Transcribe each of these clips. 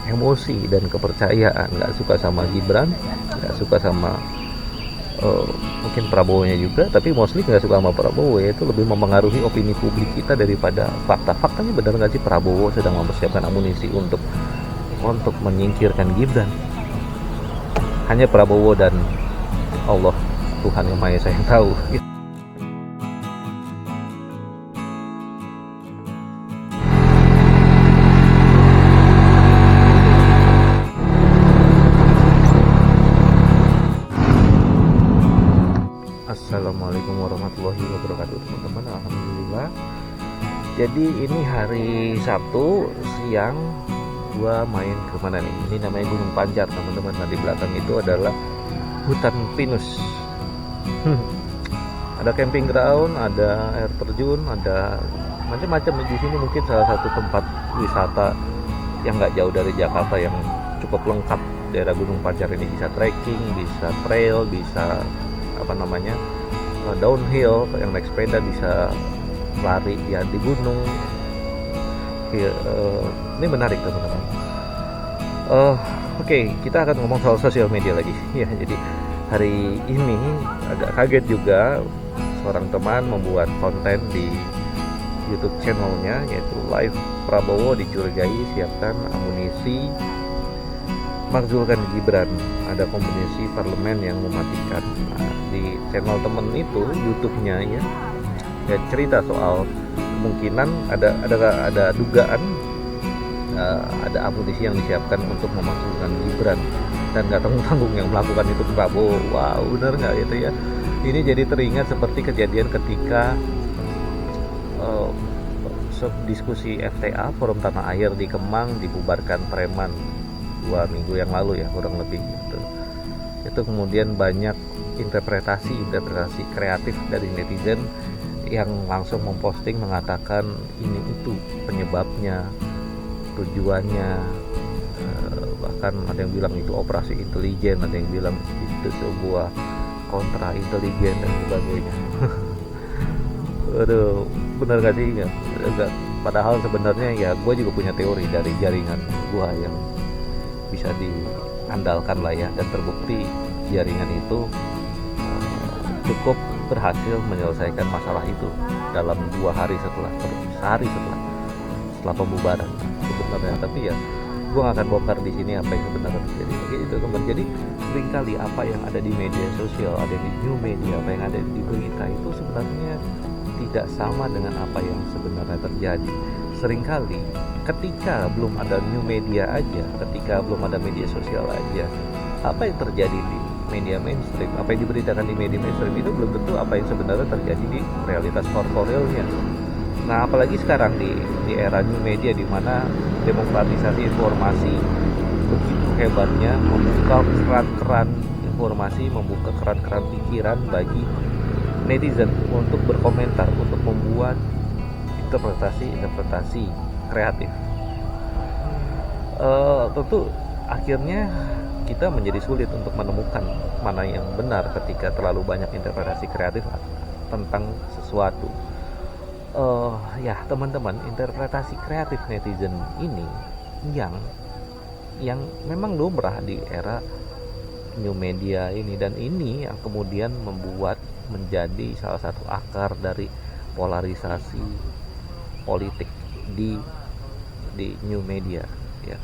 emosi dan kepercayaan, nggak suka sama Gibran, nggak suka sama mungkin Prabowo-nya juga, tapi mostly nggak suka sama Prabowo, ya itu lebih mempengaruhi opini publik kita daripada fakta. Faktanya benar nggak sih Prabowo sedang mempersiapkan amunisi untuk menyingkirkan Gibran? Hanya Prabowo dan Allah, Tuhan yang Maha Esa yang tahu. Assalamualaikum warahmatullahi wabarakatuh, teman-teman. Alhamdulillah. Jadi ini hari Sabtu siang, gua main ke mana nih? Ini namanya Gunung Pancar, teman-teman. Nah, di belakang itu adalah hutan pinus. Ada camping ground, ada air terjun, ada macam-macam di sini. Mungkin salah satu tempat wisata yang nggak jauh dari Jakarta yang cukup lengkap. Daerah Gunung Pancar ini bisa trekking, bisa trail, bisa apa namanya, downhill, yang naik sepeda, bisa lari ya di gunung. Ini menarik, teman-teman. Oke, kita akan ngomong soal sosial media lagi. Ya, jadi hari ini agak kaget juga, seorang teman membuat konten di YouTube channelnya, yaitu Live Prabowo dicurigai siapkan amunisi makzulkan Gibran, ada komisi parlemen yang mematikan. Nah, di channel temen itu, YouTube-nya ya cerita soal kemungkinan ada dugaan ada amunisi yang disiapkan untuk memakzulkan Gibran, dan nggak tanggung-tanggung yang melakukan itu Prabowo. Wow, bener nggak itu ya? Ini jadi teringat seperti kejadian ketika diskusi FTA, Forum Tanah Air di Kemang, dibubarkan preman 2 minggu yang lalu ya, kurang lebih gitu. Itu kemudian banyak interpretasi kreatif dari netizen yang langsung memposting mengatakan ini itu penyebabnya, tujuannya, bahkan ada yang bilang itu operasi intelijen, ada yang bilang itu sebuah kontra intelijen dan sebagainya. Aduh, benar gak sih? Ya, padahal sebenarnya ya gue juga punya teori dari jaringan gue yang bisa diandalkan lah ya, dan terbukti jaringan itu cukup berhasil menyelesaikan masalah itu dalam 2 hari sehari setelah pembubaran sebenarnya. Tapi ya gue gak akan bongkar di sini apa yang sebenarnya terjadi. Itu teman. Jadi seringkali apa yang ada di media sosial, ada di new media, apa yang ada di berita itu sebenarnya tidak sama dengan apa yang sebenarnya terjadi. Seringkali ketika belum ada new media aja, ketika belum ada media sosial aja, apa yang terjadi di media mainstream, apa yang diberitakan di media mainstream itu belum tentu apa yang sebenarnya terjadi di realitas korporealnya. Nah, apalagi sekarang di era new media, di mana demokratisasi informasi begitu hebatnya, membuka keran-keran informasi, membuka keran-keran pikiran bagi netizen untuk berkomentar, untuk membuat interpretasi kreatif. Tentu akhirnya kita menjadi sulit untuk menemukan mana yang benar ketika terlalu banyak interpretasi kreatif tentang sesuatu. Ya teman-teman, interpretasi kreatif netizen ini yang memang lumrah di era new media ini, dan ini yang kemudian membuat menjadi salah satu akar dari polarisasi politik di new media ya.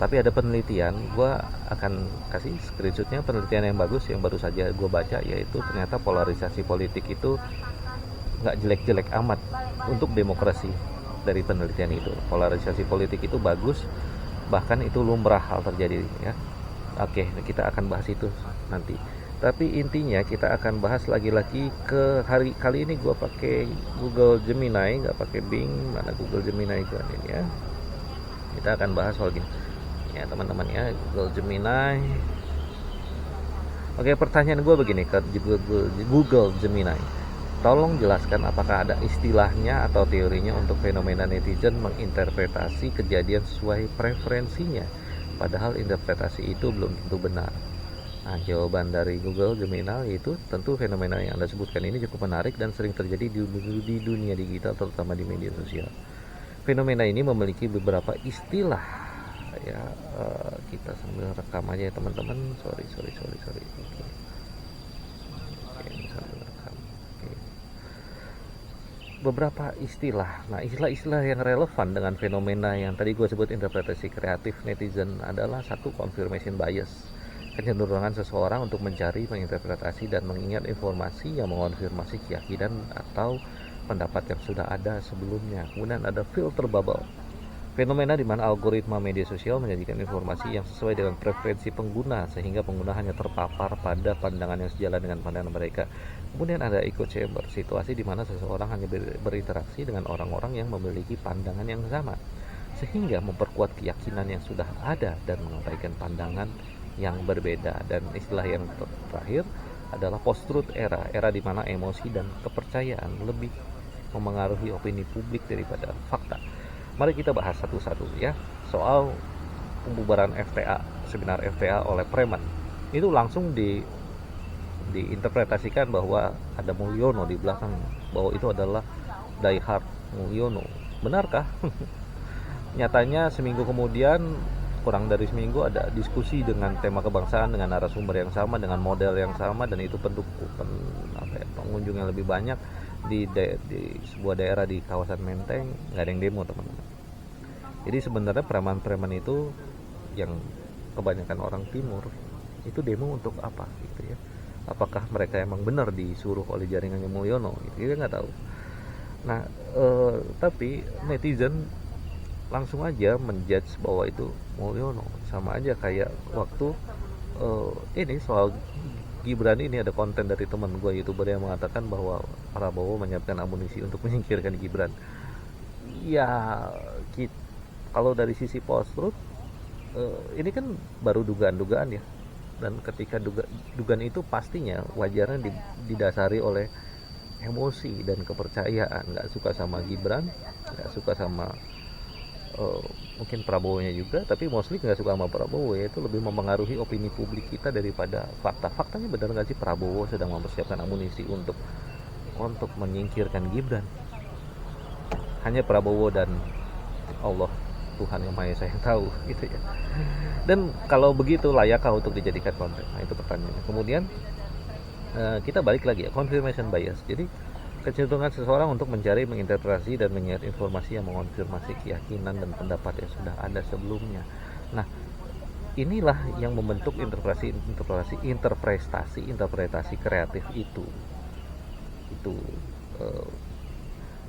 Tapi ada penelitian, gue akan kasih screenshotnya, penelitian yang bagus yang baru saja gue baca, yaitu ternyata polarisasi politik itu nggak jelek-jelek amat untuk demokrasi. Dari penelitian itu, polarisasi politik itu bagus, bahkan itu lumrah hal terjadi ya. Oke, kita akan bahas itu nanti. Tapi intinya kita akan bahas lagi-lagi ke hari kali ini gue pakai Google Gemini, nggak pakai Bing. Mana Google Gemini gue ini ya. Kita akan bahas soal gini ya teman-teman ya, Google Gemini. Oke, pertanyaan gue begini ke Google Gemini. Tolong jelaskan apakah ada istilahnya atau teorinya untuk fenomena netizen menginterpretasi kejadian sesuai preferensinya, padahal interpretasi itu belum tentu benar. Nah, jawaban dari Google Gemini itu tentu fenomena yang Anda sebutkan ini cukup menarik dan sering terjadi di dunia digital, terutama di media sosial. Fenomena ini memiliki beberapa istilah ya. Kita sambil rekam aja ya teman-teman. Sorry. Oke. Ini sambil rekam. Oke. Beberapa istilah. Nah, istilah-istilah yang relevan dengan fenomena yang tadi gue sebut interpretasi kreatif netizen adalah satu, confirmation bias, kecenderungan seseorang untuk mencari, menginterpretasi, dan mengingat informasi yang mengonfirmasi keyakinan atau pendapat yang sudah ada sebelumnya. Kemudian ada filter bubble, fenomena di mana algoritma media sosial menyajikan informasi yang sesuai dengan preferensi pengguna sehingga pengguna hanya terpapar pada pandangan yang sejalan dengan pandangan mereka. Kemudian ada echo chamber, situasi di mana seseorang hanya berinteraksi dengan orang-orang yang memiliki pandangan yang sama sehingga memperkuat keyakinan yang sudah ada dan mengabaikan pandangan yang berbeda. Dan istilah yang terakhir adalah post-truth era di mana emosi dan kepercayaan lebih memengaruhi opini publik daripada fakta. Mari kita bahas satu-satu ya. Soal pembubaran FTA, seminar FTA oleh preman, itu langsung diinterpretasikan bahwa ada Mulyono di belakang, bahwa itu adalah die hard Mulyono. Benarkah? Nyatanya seminggu kemudian, kurang dari seminggu, ada diskusi dengan tema kebangsaan dengan narasumber yang sama, dengan model yang sama, dan itu pengunjung yang lebih banyak di sebuah daerah di kawasan Menteng. Nggak ada yang demo, teman-teman. Jadi sebenarnya preman-preman itu yang kebanyakan orang timur itu demo untuk apa gitu ya? Apakah mereka emang benar disuruh oleh jaringannya Mulyono gitu? Kita nggak tahu. Nah, tapi netizen langsung aja menjudge bahwa itu Mulyono. Sama aja kayak waktu ini soal Gibran ini, ada konten dari teman gue YouTuber yang mengatakan bahwa Prabowo menyiapkan amunisi untuk menyingkirkan Gibran. Ya, kalau dari sisi post-truth, ini kan baru dugaan-dugaan ya. Dan ketika dugaan itu pastinya wajarnya didasari oleh emosi dan kepercayaan. Nggak suka sama Gibran, nggak suka sama mungkin Prabowo-nya juga, tapi mostly nggak suka sama Prabowo ya. Itu lebih mempengaruhi opini publik kita daripada fakta. Faktanya benar nggak sih Prabowo sedang mempersiapkan amunisi untuk menyingkirkan Gibran? Hanya Prabowo dan Allah, Tuhan yang Maha Esa, yang tahu gitu ya. Dan kalau begitu layakkah untuk dijadikan konten? Nah, itu pertanyaannya. Kemudian kita balik lagi ya, confirmation bias. Jadi kecenderungan seseorang untuk mencari, menginterpretasi, dan mengingat informasi yang mengonfirmasi keyakinan dan pendapat yang sudah ada sebelumnya. Nah, inilah yang membentuk interpretasi kreatif itu.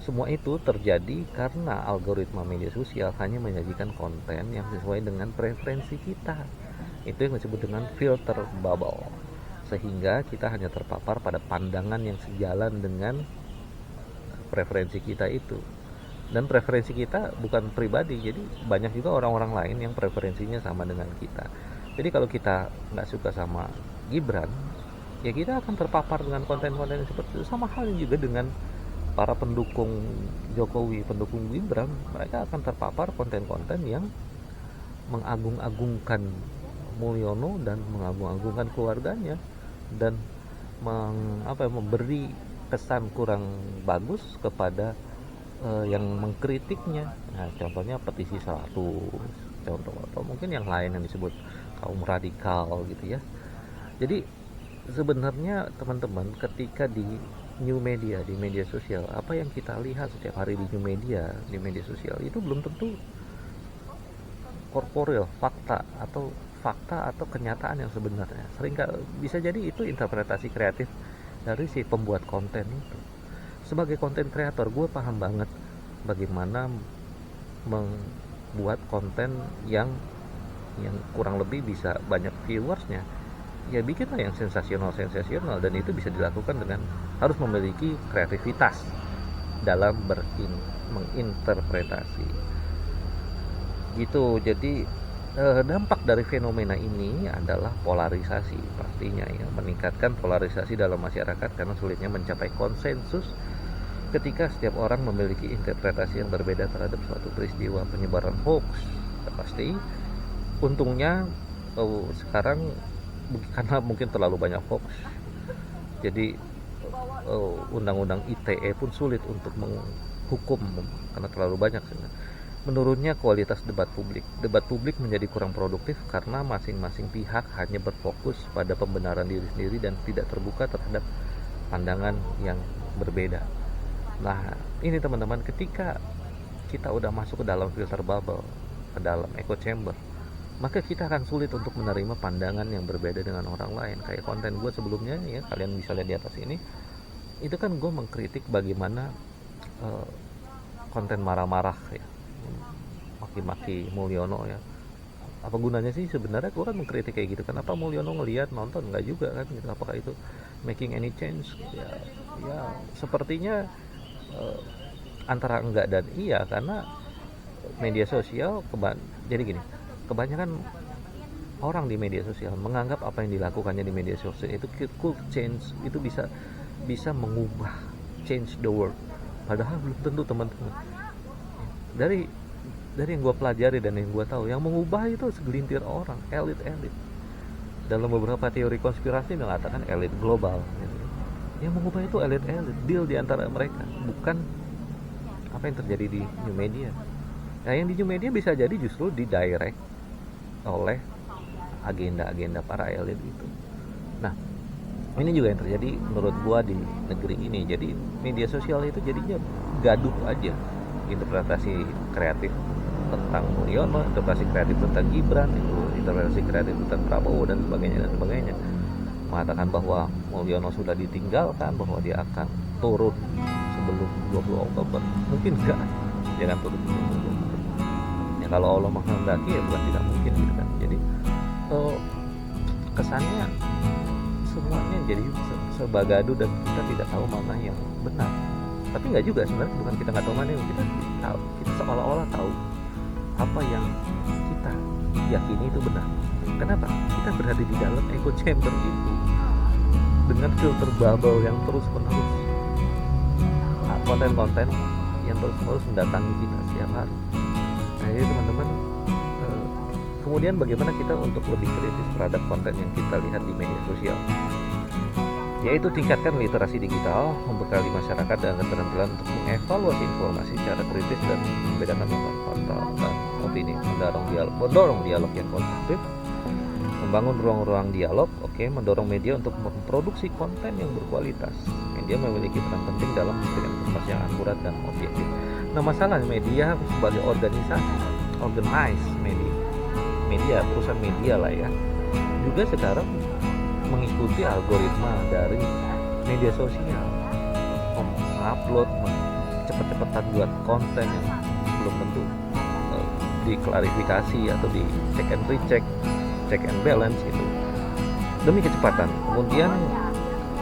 Semua itu terjadi karena algoritma media sosial hanya menyajikan konten yang sesuai dengan preferensi kita. Itu yang disebut dengan filter bubble, sehingga kita hanya terpapar pada pandangan yang sejalan dengan preferensi kita itu. Dan preferensi kita bukan pribadi, jadi banyak juga orang-orang lain yang preferensinya sama dengan kita. Jadi kalau kita nggak suka sama Gibran, ya kita akan terpapar dengan konten-konten seperti itu. Sama halnya juga dengan para pendukung Jokowi, pendukung Gibran, mereka akan terpapar konten-konten yang mengagung-agungkan Mulyono dan mengagung-agungkan keluarganya, dan memberi kesan kurang bagus kepada yang mengkritiknya. Nah, contohnya petisi 100, contoh, atau mungkin yang lain yang disebut kaum radikal gitu ya. Jadi sebenarnya teman-teman, ketika di new media, di media sosial, apa yang kita lihat setiap hari di new media, di media sosial itu belum tentu korporeal, fakta atau kenyataan yang sebenarnya. Bisa jadi itu interpretasi kreatif dari si pembuat konten itu. Sebagai konten kreator, gue paham banget bagaimana membuat konten yang kurang lebih bisa banyak viewersnya. Ya bikinlah yang sensasional, dan itu bisa dilakukan dengan harus memiliki kreativitas dalam menginterpretasi gitu. Jadi dampak dari fenomena ini adalah polarisasi, pastinya ya, meningkatkan polarisasi dalam masyarakat karena sulitnya mencapai konsensus ketika setiap orang memiliki interpretasi yang berbeda terhadap suatu peristiwa. Penyebaran hoax pasti, untungnya sekarang karena mungkin terlalu banyak hoax, jadi undang-undang ITE pun sulit untuk menghukum karena terlalu banyak. menurunnya kualitas debat publik. Debat publik menjadi kurang produktif karena masing-masing pihak hanya berfokus pada pembenaran diri sendiri dan tidak terbuka terhadap pandangan yang berbeda. Nah, ini teman-teman, ketika kita udah masuk ke dalam filter bubble, ke dalam echo chamber, maka kita akan sulit untuk menerima pandangan yang berbeda dengan orang lain. Kayak konten gue sebelumnya ya, kalian bisa lihat di atas ini, itu kan gue mengkritik bagaimana konten marah-marah ya, maki-maki Mulyono ya. Apa gunanya sih sebenarnya? Gue kan mengkritik kayak gitu, kenapa Mulyono ngelihat nonton? Nggak juga kan gitu. Apakah itu making any change? Ya sepertinya antara enggak dan iya, karena media sosial jadi gini, kebanyakan orang di media sosial menganggap apa yang dilakukannya di media sosial itu could change, itu bisa mengubah, change the world. Padahal belum tentu teman-teman. Dari yang gue pelajari dan yang gue tahu, yang mengubah itu segelintir orang, elit. Dalam beberapa teori konspirasi mengatakan elit global gitu. Yang mengubah itu elit, deal di antara mereka, bukan apa yang terjadi di new media. Nah, yang di new media bisa jadi justru didirect oleh agenda-agenda para elit itu. Nah, ini juga yang terjadi menurut gua di negeri ini. Jadi media sosial itu jadinya gaduh aja, interpretasi kreatif tentang Mulyono, interpretasi kreatif tentang Gibran, interpretasi kreatif tentang Prabowo dan sebagainya. Mengatakan bahwa Mulyono sudah ditinggalkan, bahwa dia akan turun sebelum 20 Oktober. Mungkin enggak, jangan turun sebelum 20 Oktober. Ya kalau Allah menghendaki ya bukan tidak mungkin gitu kan. Jadi kesannya semuanya jadi serba gaduh dan kita tidak tahu mana yang benar. Tapi nggak juga, sebenarnya bukan kita nggak tahu mana yang kita tahu, kita seolah-olah tahu apa yang kita yakini itu benar. Kenapa? Kita berada di dalam echo chamber itu dengan filter bubble yang terus menerus, konten-konten yang terus menerus mendatangi kita setiap hari. Nah ini teman-teman, kemudian bagaimana kita untuk lebih kritis terhadap konten yang kita lihat di media sosial, yaitu tingkatkan literasi digital, membekali masyarakat dengan keterampilan untuk mengevaluasi informasi secara kritis dan membedakan fakta dan opini, mendorong dialog yang konstruktif, membangun ruang-ruang dialog, mendorong media untuk memproduksi konten yang berkualitas. Media memiliki peran penting dalam memberikan informasi yang akurat dan objektif. Nah, masalah media sebagai organisasi, organized media, perusahaan media lah ya, juga sekarang mengikuti algoritma dari media sosial, mengupload, cepet-cepetan buat konten yang belum tentu diklarifikasi atau di check and recheck, check and balance gitu, demi kecepatan. Kemudian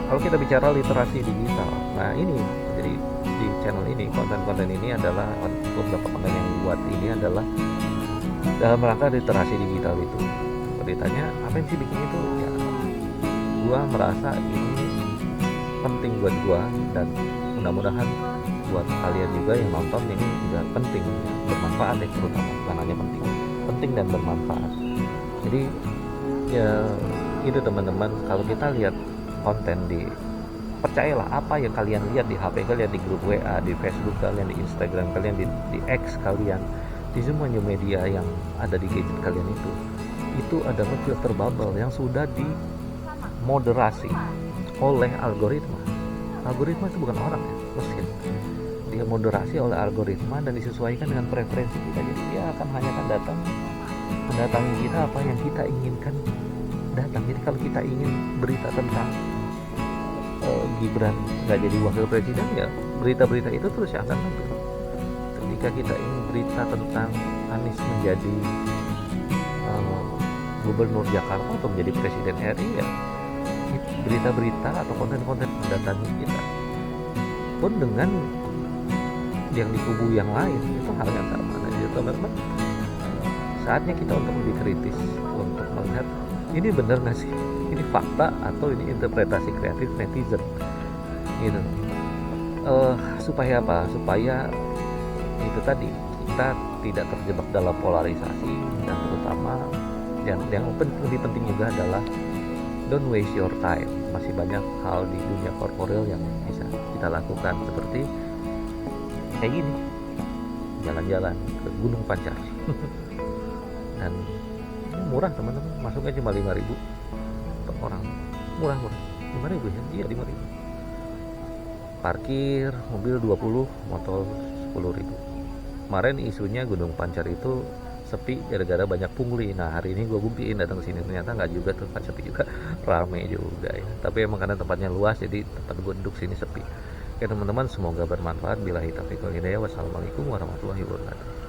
kalau kita bicara literasi digital, nah ini jadi di channel ini, konten-konten ini adalah beberapa konten yang dibuat ini adalah dalam rangka literasi digital itu. Kalau ditanya apa yang sih bikin itu, ya gua merasa ini penting buat gua dan mudah-mudahan buat kalian juga yang nonton ini juga penting, bermanfaat ya, terutama bukan hanya penting dan bermanfaat. Jadi ya itu teman-teman, kalau kita lihat konten percayalah apa yang kalian lihat di HP kalian, di grup WA, di Facebook kalian, di Instagram kalian, di X kalian, di semua new media yang ada di gadget kalian itu adalah filter bubble yang sudah dimoderasi oleh algoritma. Algoritma itu bukan orang ya, mesin. Dia moderasi oleh algoritma dan disesuaikan dengan preferensi kita. Jadi dia akan hanya mendatangi kita apa yang kita inginkan datang. Jadi kalau kita ingin berita tentang Gibran nggak jadi wakil presiden, ya berita-berita itu terus yang akan muncul. Ketika kita ingin berita tentang Anies menjadi gubernur Jakarta atau menjadi presiden RI, ya berita-berita atau konten-konten mendatangi kita. Pun dengan yang di kubu yang lain itu hal yang sama. Nah, jadi teman-teman, saatnya kita untuk lebih kritis, untuk melihat ini benar nggak sih, ini fakta atau ini interpretasi kreatif netizen gitu. Supaya apa? Supaya itu tadi, kita tidak terjebak dalam polarisasi, dan terutama yang lebih penting juga adalah don't waste your time. Masih banyak hal di dunia korporal yang bisa kita lakukan, seperti kayak gini, jalan-jalan ke Gunung Pancar. Dan murah teman-teman, masuknya cuma 5.000 per orang, murah 5.000 ya, iya 5.000. Parkir mobil 20, motor 10.000. Kemarin isunya Gunung Pancar itu sepi gara-gara banyak pungli. Nah hari ini gue buktiin datang ke sini, ternyata nggak juga tuh, kan sepi juga, rame juga ya. Tapi emang karena tempatnya luas, jadi tempat gue duduk sini sepi. Oke teman-teman, semoga bermanfaat. Billahi taufiq wal hidayah. Wassalamualaikum warahmatullahi wabarakatuh.